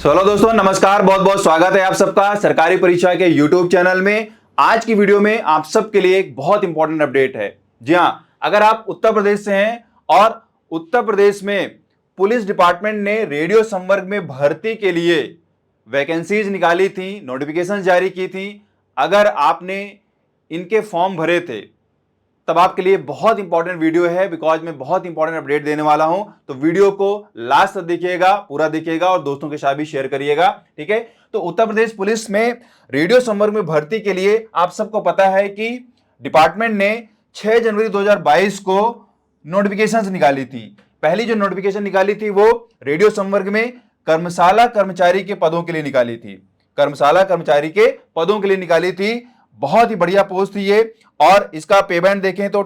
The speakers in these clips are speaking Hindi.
हेलो दोस्तों, नमस्कार। बहुत बहुत स्वागत है आप सबका सरकारी परीक्षा के यूट्यूब चैनल में। आज की वीडियो में आप सबके लिए एक बहुत इंपॉर्टेंट अपडेट है। जी हां, अगर आप उत्तर प्रदेश से हैं और उत्तर प्रदेश में पुलिस डिपार्टमेंट ने रेडियो संवर्ग में भर्ती के लिए वैकेंसीज निकाली थी, नोटिफिकेशन जारी की थी, अगर आपने इनके फॉर्म भरे थे तब आपके लिए बहुत इंपॉर्टेंट वीडियो है, बिकॉज मैं बहुत इंपॉर्टेंट अपडेट देने वाला हूं। तो वीडियो को लास्ट तक देखिएगा, पूरा देखिएगा और दोस्तों के साथ भी शेयर करिएगा, ठीक है। तो उत्तर प्रदेश पुलिस में रेडियो संवर्ग में भर्ती के लिए आप सबको पता है कि डिपार्टमेंट ने 6 जनवरी 2022 को नोटिफिकेशन निकाली थी। पहली जो नोटिफिकेशन निकाली थी वो रेडियो संवर्ग में कर्मशाला कर्मचारी के पदों के लिए निकाली थी। कर्मशाला कर्मचारी के पदों के लिए निकाली थी। बहुत ही बढ़िया पोस्ट थी ये, और इसका पे बैंड देखें तो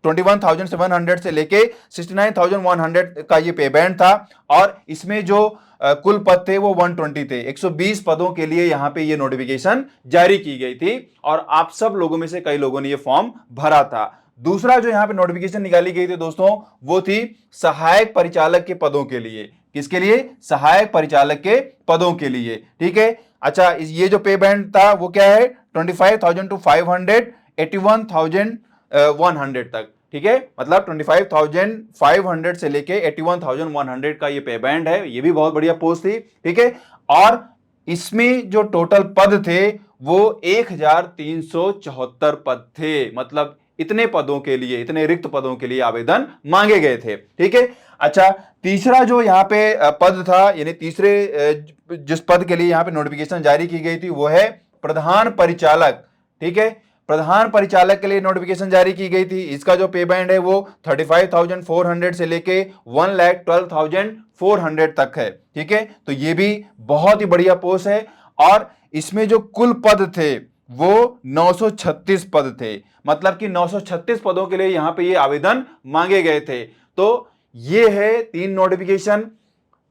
21,700 से लेके 69,100 का ये पे बैंड था। और इसमें जो कुल पद थे वो 120 थे। 120 पदों के लिए यहाँ पे ये नोटिफिकेशन जारी की गई थी और आप सब लोगों में से कई लोगों ने ये फॉर्म भरा था। दूसरा जो यहाँ पे नोटिफिकेशन निकाली गई थी दोस्तों, वो थी सहायक परिचालक के पदों के लिए। किसके लिए? सहायक परिचालक के पदों के लिए, ठीक है। अच्छा, ये जो पे बैंड था वो क्या है? 25,000 to 500, 81,100 तक, ठीक है। मतलब 25,500 से लेके 81,100 का ये पे बैंड है। ये भी बहुत बढ़िया पोस्ट थी, ठीक है। और इसमें जो टोटल पद थे वो 1,374 पद थे। मतलब इतने पदों के लिए, इतने रिक्त पदों के लिए आवेदन मांगे गए थे, ठीक है। अच्छा, तीसरा जो यहाँ पे पद था, यानी तीसरे जिस पद के लिए यहाँ पे नोटिफिकेशन जारी की गई थी वो है प्रधान परिचालक, ठीक है। प्रधान परिचालक के लिए नोटिफिकेशन जारी की गई थी। इसका जो पे बैंड है वो 35,400 से लेके 1,12,400 तक है, ठीक है। तो ये भी बहुत ही बढ़िया पोस्ट है। और इसमें जो कुल पद थे वो 936 पद थे। मतलब कि 936 पदों के लिए यहां पे ये आवेदन मांगे गए थे। तो ये है 3 नोटिफिकेशन।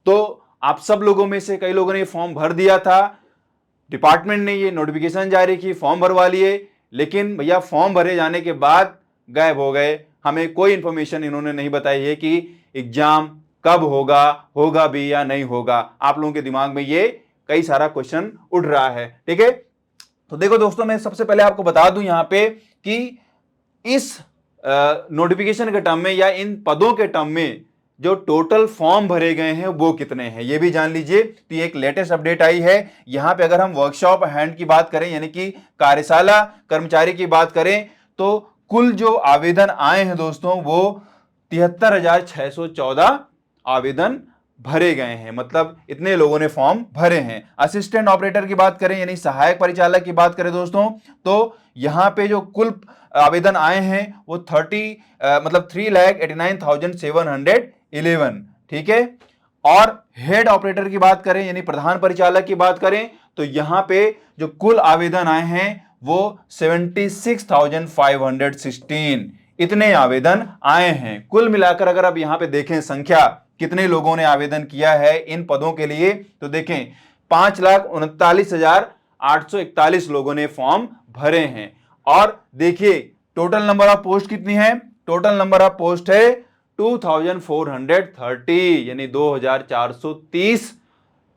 तो आप सब लोगों में से कई लोगों ने फॉर्म भर दिया था, डिपार्टमेंट ने ये नोटिफिकेशन जारी की, फॉर्म भरवा लिए, लेकिन भैया फॉर्म भरे जाने के बाद गायब हो गए। हमें कोई इंफॉर्मेशन इन्होंने नहीं बताई है कि एग्जाम कब होगा, होगा भी या नहीं होगा। आप लोगों के दिमाग में ये कई सारा क्वेश्चन उठ रहा है, ठीक है। तो देखो दोस्तों, मैं सबसे पहले आपको बता दूं यहां पे कि इस नोटिफिकेशन के टर्म में या इन पदों के टर्म में जो टोटल फॉर्म भरे गए हैं वो कितने हैं, ये भी जान लीजिए। तो ये एक लेटेस्ट अपडेट आई है। यहां पे अगर हम वर्कशॉप हैंड की बात करें, यानी कि कार्यशाला कर्मचारी की बात करें, तो कुल जो आवेदन आए हैं दोस्तों वो 73,614 आवेदन भरे गए हैं। मतलब इतने लोगों ने फॉर्म भरे हैं। असिस्टेंट ऑपरेटर की बात करें, यानी सहायक परिचालक की बात करें दोस्तों, तो यहां पे जो कुल आवेदन आए हैं वो 3,89,711, ठीक है। और हेड ऑपरेटर की बात करें, यानी प्रधान परिचालक की बात करें, तो यहां पे जो कुल आवेदन आए हैं वो 76,516 इतने आवेदन आए हैं। कुल मिलाकर अगर आप यहां पे देखें संख्या, कितने लोगों ने आवेदन किया है इन पदों के लिए, तो देखें 5,39,841 लोगों ने फॉर्म भरे हैं। और देखिए टोटल नंबर ऑफ पोस्ट कितनी है? टोटल नंबर ऑफ पोस्ट है 2,430, यानी 2,430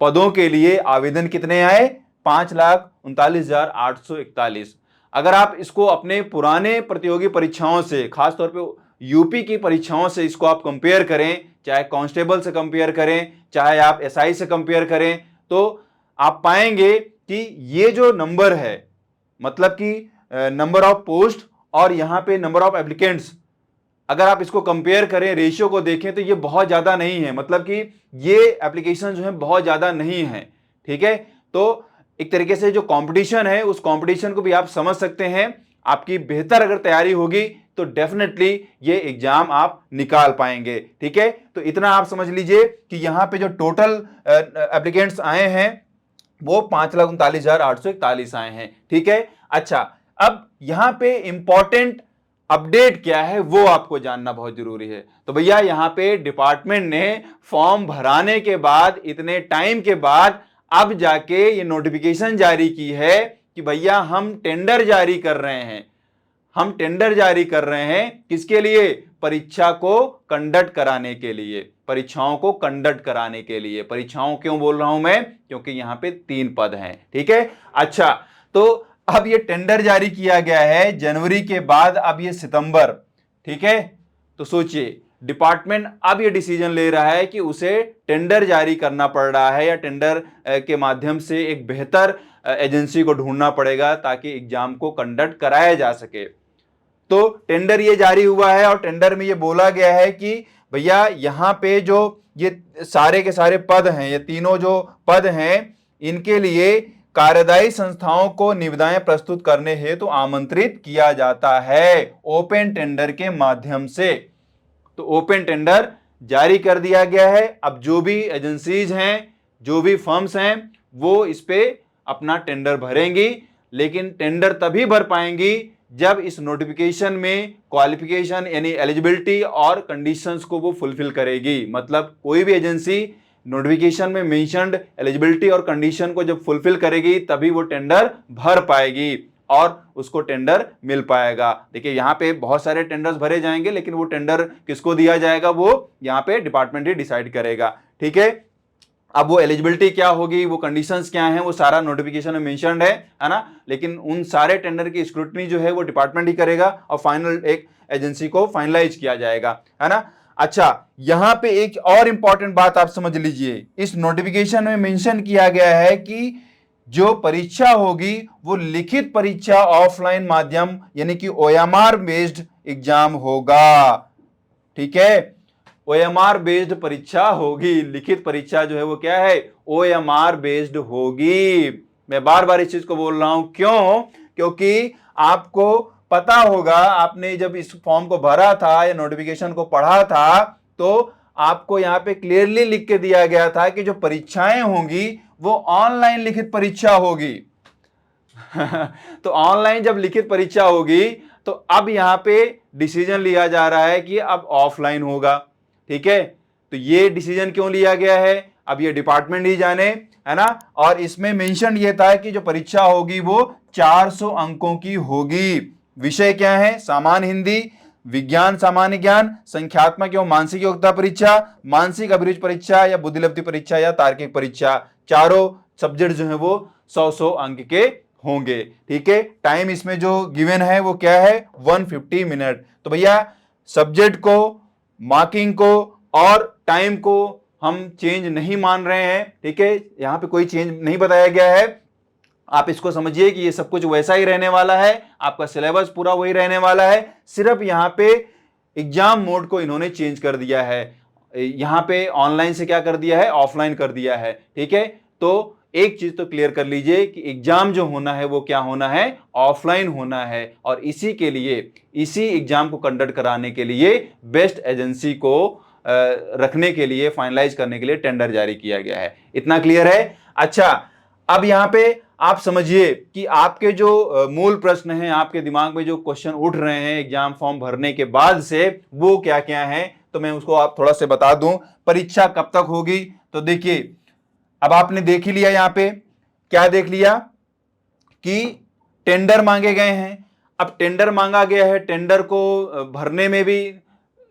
पदों के लिए आवेदन कितने आए? 5,39,841। अगर आप इसको अपने पुराने प्रतियोगी परीक्षाओं से, खासतौर पे यूपी की परीक्षाओं से इसको आप कंपेयर करें, चाहे कांस्टेबल से कंपेयर करें, चाहे आप एसआई से कंपेयर करें, तो आप पाएंगे कि ये जो नंबर है, मतलब कि नंबर ऑफ पोस्ट और यहां पे नंबर ऑफ एप्लीकेंट्स, अगर आप इसको कंपेयर करें, रेशियो को देखें, तो ये बहुत ज्यादा नहीं है। मतलब कि ये एप्लीकेशन जो है बहुत ज्यादा नहीं है, ठीक है। तो एक तरीके से जो कंपटीशन है उस कंपटीशन को भी आप समझ सकते हैं। आपकी बेहतर अगर तैयारी होगी तो डेफिनेटली ये एग्जाम आप निकाल पाएंगे, ठीक है। तो इतना आप समझ लीजिए कि यहां पे जो टोटल एप्लीकेंट्स आए हैं वो 5,39,841 आए हैं, ठीक है। अच्छा, अब यहां पे इंपॉर्टेंट अपडेट क्या है वो आपको जानना बहुत जरूरी है। तो भैया यहां पे डिपार्टमेंट ने फॉर्म भराने के बाद, इतने टाइम के बाद, अब जाके ये नोटिफिकेशन जारी की है कि भैया हम टेंडर जारी कर रहे हैं। हम टेंडर जारी कर रहे हैं किसके लिए? परीक्षा को कंडक्ट कराने के लिए, परीक्षाओं को कंडक्ट कराने के लिए। परीक्षाओं क्यों बोल रहा हूं मैं, क्योंकि यहां पे 3 पद हैं। ठीक है, अच्छा, तो अब ये टेंडर जारी किया गया है जनवरी के बाद, अब ये सितंबर। ठीक है, तो सोचिए डिपार्टमेंट अब ये डिसीजन ले रहा है कि उसे टेंडर जारी करना पड़ रहा है, या टेंडर के माध्यम से एक बेहतर एजेंसी को ढूंढना पड़ेगा ताकि एग्जाम को कंडक्ट कराया जा सके। तो टेंडर ये जारी हुआ है और टेंडर में ये बोला गया है कि भैया यहां पे जो ये सारे के सारे पद हैं, ये तीनों जो पद हैं, इनके लिए कार्यदायी संस्थाओं को निविदाएं प्रस्तुत करने हेतु आमंत्रित किया जाता है ओपन टेंडर के माध्यम से। तो ओपन टेंडर जारी कर दिया गया है। अब जो भी एजेंसीज हैं, जो भी फर्म्स हैं, वो इस पे अपना टेंडर भरेंगी, लेकिन टेंडर तभी भर पाएंगी जब इस नोटिफिकेशन में क्वालिफिकेशन यानी एलिजिबिलिटी और कंडीशंस को वो फुलफिल करेगी। मतलब कोई भी एजेंसी नोटिफिकेशन में मेंशन्ड एलिजिबिलिटी और कंडीशन को जब फुलफिल करेगी तभी वो टेंडर भर पाएगी और उसको टेंडर मिल पाएगा। देखिए यहाँ पे बहुत सारे टेंडर्स भरे जाएंगे, लेकिन वो टेंडर किसको दिया जाएगा वो यहाँ पे डिपार्टमेंट ही डिसाइड करेगा। ठीक है, अब वो एलिजिबिलिटी क्या होगी, वो कंडीशंस क्या हैं, वो सारा नोटिफिकेशन में मेंशन्ड है ना, लेकिन उन सारे टेंडर की स्क्रूटनी जो है वो डिपार्टमेंट ही करेगा और फाइनल एक एजेंसी को फाइनलाइज किया जाएगा, है ना। अच्छा, यहां पे एक और इंपॉर्टेंट बात आप समझ लीजिए, इस नोटिफिकेशन में मेंशन किया गया है कि जो परीक्षा होगी वो लिखित परीक्षा ऑफलाइन माध्यम यानी कि OMR बेस्ड एग्जाम होगा। ठीक है, OMR बेस्ड परीक्षा होगी, लिखित परीक्षा जो है वो क्या है, OMR बेस्ड होगी। मैं बार बार इस चीज को बोल रहा हूं, क्यों, क्योंकि आपको पता होगा, आपने जब इस फॉर्म को भरा था या नोटिफिकेशन को पढ़ा था तो आपको यहाँ पे क्लियरली लिख के दिया गया था कि जो परीक्षाएं होंगी वो ऑनलाइन लिखित परीक्षा होगी। तो ऑनलाइन जब लिखित परीक्षा होगी तो अब यहाँ पे डिसीजन लिया जा रहा है कि अब ऑफलाइन होगा। ठीक है, तो ये डिसीजन क्यों लिया गया है अब ये डिपार्टमेंट ही जाने, है ना। और इसमें मेंशन ये था कि जो परीक्षा होगी वो 400 अंकों की होगी। विषय क्या है, सामान्य हिंदी, विज्ञान सामान्य ज्ञान, संख्यात्मक एवं मानसिक योग्यता परीक्षा, मानसिक अभिरुचि परीक्षा या बुद्धिलब्धि परीक्षा या तार्किक परीक्षा। चारों सब्जेक्ट जो है वो 100 अंक के होंगे। ठीक है, टाइम इसमें जो गिवन है वो क्या है, 150 मिनट। तो भैया सब्जेक्ट को, मार्किंग को और टाइम को हम चेंज नहीं मान रहे हैं। ठीक है, यहां पे कोई चेंज नहीं बताया गया है। आप इसको समझिए कि ये सब कुछ वैसा ही रहने वाला है, आपका सिलेबस पूरा वही रहने वाला है, सिर्फ यहां पे एग्जाम मोड को इन्होंने चेंज कर दिया है। यहां पे ऑनलाइन से क्या कर दिया है, ऑफलाइन कर दिया है। ठीक है, तो एक चीज तो क्लियर कर लीजिए कि एग्जाम जो होना है वो क्या होना है, ऑफलाइन होना है। और इसी के लिए, इसी एग्जाम को कंडक्ट कराने के लिए बेस्ट एजेंसी को रखने के लिए, फाइनलाइज करने के लिए टेंडर जारी किया गया है। इतना क्लियर है। अच्छा, अब यहां पे आप समझिए कि आपके जो मूल प्रश्न हैं, आपके दिमाग में जो क्वेश्चन उठ रहे हैं एग्जाम फॉर्म भरने के बाद से, वो क्या क्या हैं, तो मैं उसको आप थोड़ा से बता दूं। परीक्षा कब तक होगी, तो देखिए अब आपने देख ही लिया, यहां पे क्या देख लिया कि टेंडर मांगे गए हैं। अब टेंडर मांगा गया है, टेंडर को भरने में भी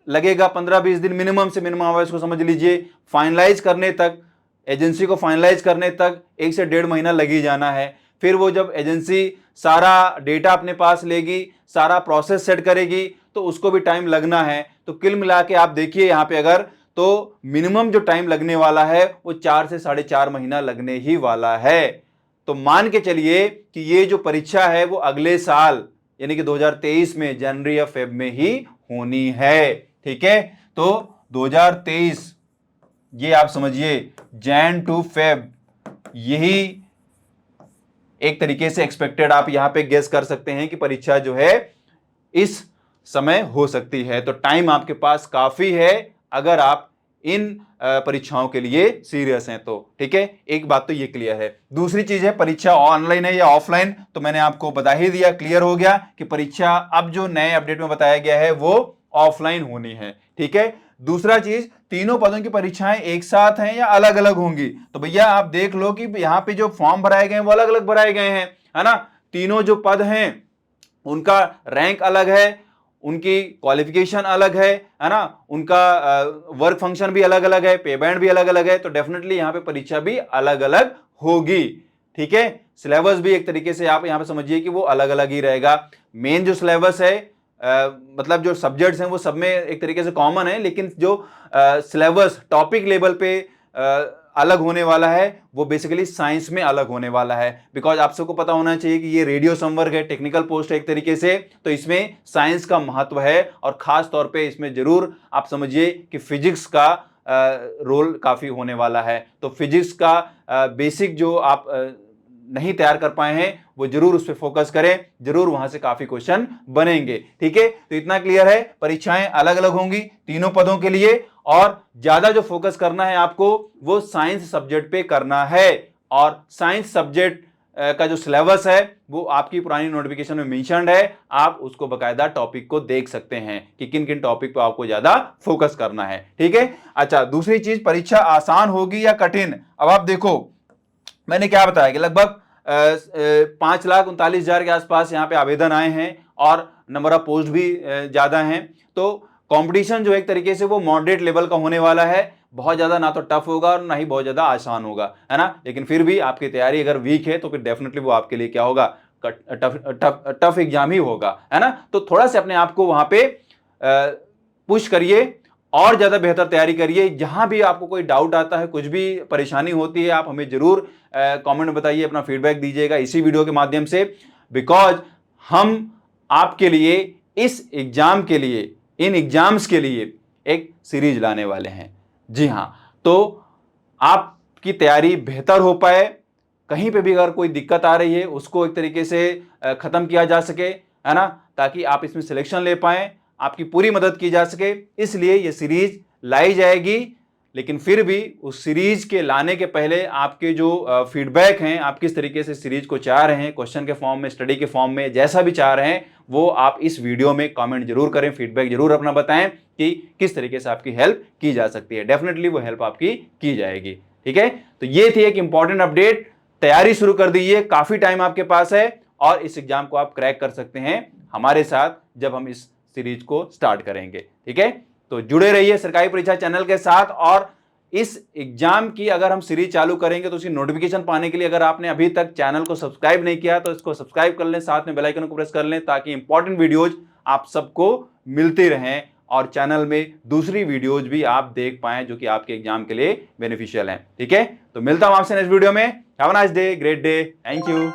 लगेगा 15-20 दिन मिनिमम से मिनिमम, आप इसको समझ लीजिए। फाइनलाइज करने तक, एजेंसी को फाइनलाइज करने तक 1 से 1.5 महीना लग ही जाना है। फिर वो जब एजेंसी सारा डेटा अपने पास लेगी, सारा प्रोसेस सेट करेगी, तो उसको भी टाइम लगना है। तो कुल मिला के आप देखिए यहाँ पे अगर, तो मिनिमम जो टाइम लगने वाला है वो 4 से 4.5 महीना लगने ही वाला है। तो मान के चलिए कि ये जो परीक्षा है वो अगले साल यानी कि 2023 में जनवरी या फेब में ही होनी है। ठीक है, तो 2023 ये आप समझिए जैन टू फेब, यही एक तरीके से एक्सपेक्टेड आप यहां पे गेस कर सकते हैं कि परीक्षा जो है इस समय हो सकती है। तो टाइम आपके पास काफी है अगर आप इन परीक्षाओं के लिए सीरियस हैं तो। ठीक है, एक बात तो ये क्लियर है। दूसरी चीज है परीक्षा ऑनलाइन है या ऑफलाइन, तो मैंने आपको बता ही दिया, क्लियर हो गया कि परीक्षा अब जो नए अपडेट में बताया गया है वो ऑफलाइन होनी है। ठीक है, दूसरा चीज, तीनों पदों की परीक्षाएं एक साथ हैं या अलग अलग होंगी, तो भैया आप देख लो कि यहाँ पे जो फॉर्म भराए गए हैं वो अलग अलग भराए गए हैं, है ना। तीनों जो पद हैं उनका रैंक अलग है, उनकी क्वालिफिकेशन अलग है ना, उनका वर्क फंक्शन भी अलग अलग है, पे बैंड भी अलग अलग है, तो डेफिनेटली यहाँ पे परीक्षा भी अलग अलग होगी। ठीक है, सिलेबस भी एक तरीके से आप यहाँ पे समझिए कि वो अलग अलग ही रहेगा। मेन जो सिलेबस है मतलब जो सब्जेक्ट्स हैं वो सब में एक तरीके से कॉमन है, लेकिन जो सिलेबस टॉपिक लेवल पे अलग होने वाला है वो बेसिकली साइंस में अलग होने वाला है। बिकॉज आप सबको पता होना चाहिए कि ये रेडियो संवर्ग है, टेक्निकल पोस्ट है एक तरीके से, तो इसमें साइंस का महत्व है और खास तौर पे इसमें जरूर आप समझिए कि फिजिक्स का रोल काफी होने वाला है। तो फिजिक्स का बेसिक जो आप नहीं तैयार कर पाए हैं वो जरूर उस पर फोकस करें, जरूर वहां से काफी क्वेश्चन बनेंगे। ठीक है, तो इतना क्लियर है, परीक्षाएं अलग अलग होंगी तीनों पदों के लिए, और ज्यादा जो फोकस करना है आपको वो साइंस सब्जेक्ट पे करना है। और साइंस सब्जेक्ट का जो सिलेबस है वो आपकी पुरानी नोटिफिकेशन में मेंशन्ड है, आप उसको बकायदा टॉपिक को देख सकते हैं कि किन किन टॉपिक पे आपको ज्यादा फोकस करना है। ठीक है, अच्छा दूसरी चीज, परीक्षा आसान होगी या कठिन। अब आप देखो मैंने क्या बताया कि लगभग 5,39,000 के आसपास यहाँ पे आवेदन आए हैं और नंबर ऑफ पोस्ट भी ज्यादा हैं, तो कंपटीशन जो एक तरीके से वो मॉडरेट लेवल का होने वाला है। बहुत ज्यादा ना तो टफ होगा और ना ही बहुत ज्यादा आसान होगा, है ना, लेकिन फिर भी आपकी तैयारी अगर वीक है तो फिर डेफिनेटली वो आपके लिए क्या होगा, टफ एग्जाम ही होगा, है ना। तो थोड़ा सा अपने आप को वहां पे पुश करिए और ज्यादा बेहतर तैयारी करिए। जहां भी आपको कोई डाउट आता है, कुछ भी परेशानी होती है, आप हमें जरूर कमेंट में बताइए, अपना फीडबैक दीजिएगा इसी वीडियो के माध्यम से। बिकॉज हम आपके लिए इस एग्जाम के लिए, इन एग्जाम्स के लिए एक सीरीज लाने वाले हैं। जी हां, तो आपकी तैयारी बेहतर हो पाए, कहीं पे भी अगर कोई दिक्कत आ रही है उसको एक तरीके से खत्म किया जा सके, है ना, ताकि आप इसमें सिलेक्शन ले पाए, आपकी पूरी मदद की जा सके, इसलिए ये सीरीज लाई जाएगी। लेकिन फिर भी उस सीरीज के लाने के पहले आपके जो फीडबैक हैं, आप किस तरीके से सीरीज को चाह रहे हैं, क्वेश्चन के फॉर्म में, स्टडी के फॉर्म में, जैसा भी चाह रहे हैं, वो आप इस वीडियो में कमेंट जरूर करें, फीडबैक जरूर अपना बताएं कि किस तरीके से आपकी हेल्प की जा सकती है। डेफिनेटली वो हेल्प आपकी की जाएगी। ठीक है, तो ये थी एक इंपॉर्टेंट अपडेट। तैयारी शुरू कर दीजिए, काफी टाइम आपके पास है और इस एग्जाम को आप क्रैक कर सकते हैं हमारे साथ जब हम इस सीरीज को स्टार्ट करेंगे। ठीक है, तो जुड़े रहिए सरकारी परीक्षा चैनल के साथ। और इस एग्जाम की अगर हम सीरीज चालू करेंगे तो उसकी नोटिफिकेशन पाने के लिए अगर आपने अभी तक चैनल को सब्सक्राइब नहीं किया तो इसको सब्सक्राइब कर लें, साथ में बेल आइकन को प्रेस कर लें, ताकि इंपॉर्टेंट वीडियोज आप सबको मिलती रहें और चैनल में दूसरी वीडियोज भी आप देख पाएं जो कि आपके एग्जाम के लिए बेनिफिशियल हैं। ठीक है, तो मिलता हूं आपसे नेक्स्ट वीडियो में। Have a nice day, great day, thank you.